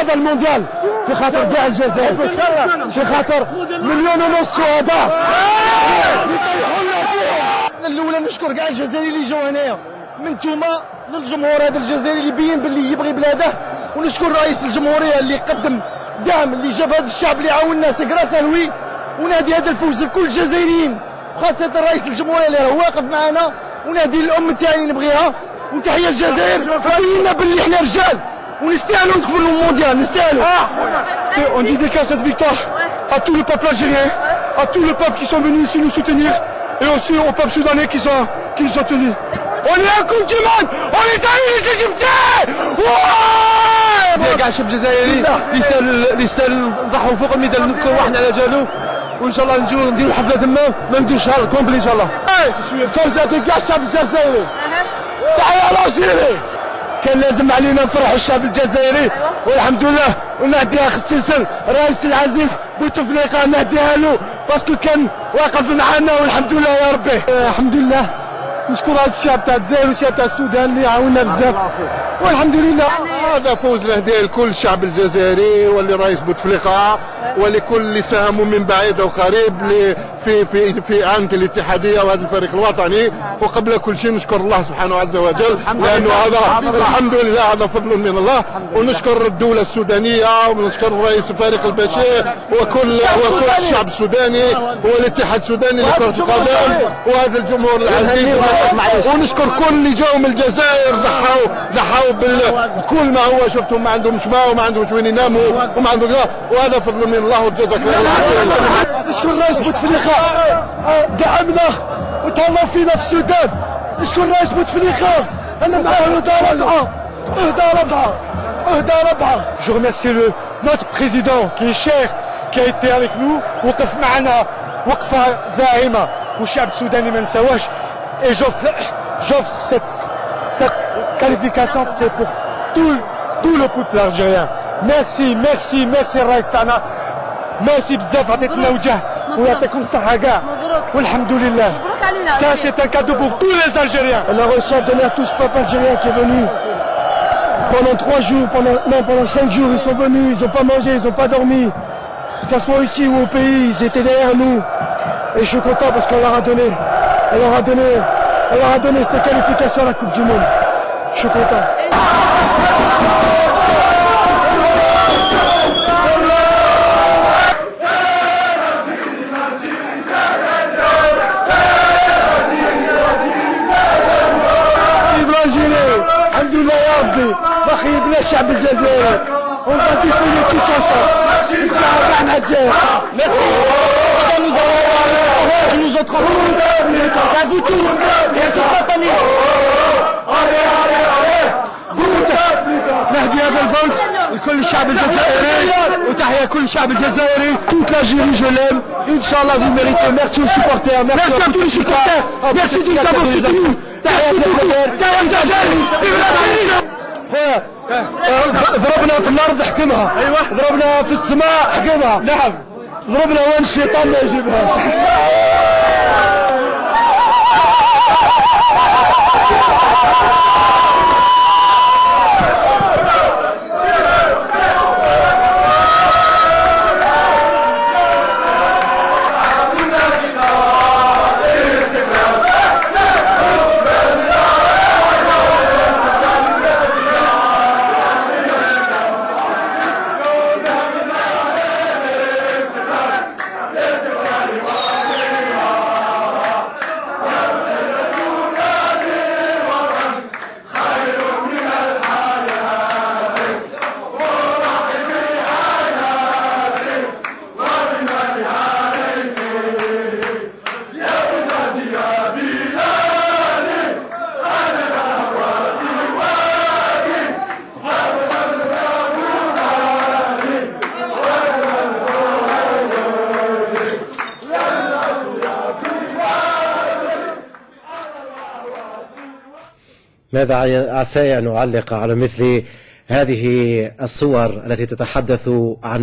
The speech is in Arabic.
هذا المونديال في خاطر كاع الجزائر، في خاطر 1.5 مليون شهداء. الاولى نشكر كاع الجزائريين اللي جاوا هنايا، من توما للجمهور هذا الجزائري اللي بين باللي يبغي بلاده، ونشكر رئيس الجمهوريه اللي قدم دعم، اللي جاب هذا الشعب اللي عاوننا سي غراس لوي، ونادي هذا الفوز لكل الجزائريين وخاصه رئيس الجمهوريه اللي راه واقف معنا، ونادي الام تاعي نبغيها، وتحيه الجزائر. بينا باللي احنا رجال ونستاهلوا ندخلوا المونديال، نستاهلوا. On dit dédicace cette victoire à tout le peuple algérien, à tout le peuple qui sont venus ici nous soutenir, et aussi au peuple soudanais qui nous ont tenus. On est à Coupe du Monde, on est allés les Égyptiens. كاع الشعب الجزائري يسال نضحوا فوق الميدان كل واحد على جالو، وان شاء الله نجيو نديروا حفله تما ما ندوش شهر كومبلي ان شاء الله. فوزة كاع الشعب الجزائري، تحية الجزائر. كان لازم علينا نفرحوا الشعب الجزائري، والحمد لله، ونهديها خصيصا الرئيس العزيز بوتفليقه، نهديها له باسكو كان واقف معنا، والحمد لله يا ربي. الحمد لله نشكر هذا الشعب تاع الجزائر والشعب تاع السودان اللي عاونا بزاف، والحمد لله. هذا فوز نهديه لكل الشعب الجزائري ولرئيس بوتفليقه ولكل اللي ساهموا من بعيد وقريب في عامة الاتحاديه وهذا الفريق الوطني. وقبل كل شيء نشكر الله سبحانه عز وجل، لانه هذا الحمد لله هذا فضل من الله، ونشكر الدوله السودانيه، ونشكر رئيس الفريق البشير وكل الشعب السوداني والاتحاد السوداني لكره القدم وهذا الجمهور العزيز، ونشكر كل اللي جاوا من الجزائر ضحوا بكل ما هو. شفتهم ما عندهمش ماء وما عندهمش وين يناموا وما عندهم، وهذا فضل من الله وجزاك الله خير. نشكر الرئيس بوتفليقه دعمنا وتهلا فينا في السودان. نشكر الرئيس بوتفليقه، انا معاه اهدى ربعه. Je remercie notre président qui est cher, qui a été avec nous، وقف معنا وقفه زاعمه، والشعب السوداني ما نساواش. Et j'offre cette qualification, c'est pour tout le peuple algérien. merci الرئيس تاعنا، ميرسي بزاف، عطيتنا وجه ويعطيكم الصحة كاع، والحمد لله. Ça c'est un cadeau pour tous les Algériens. On a reçu un tonnerre tout ce peuple algérien qui est venu pendant 3 jours, pendant 5 jours, ils sont venus, ils n'ont pas mangé, ils n'ont pas dormi. Que ce soit ici ou au pays, ils étaient derrière nous. Et je suis content parce qu'on leur a donné, cette qualification à la Coupe du Monde. Je suis content. الحمد لله يا ربي، ما خيبنا الشعب الجزائري، on va défendre tous ensemble. Merci. Ils nous ont transmis. C'est à vous tous et à toute ma famille. نهدي هذا الفوز لكل الشعب الجزائري، وتحية كل الشعب الجزائري. Toute l'Algérie je l'aime. Inch'Allah vous méritez. Merci aux supporters. Merci à tous les supporters. Merci de nous avoir soutenus. ضربنا في الارض حكمها، ضربنا في السماء حكمها، نعم ضربنا وين الشيطان ما يجيبهاش. ماذا عسى أن أعلق على مثل هذه الصور التي تتحدث عن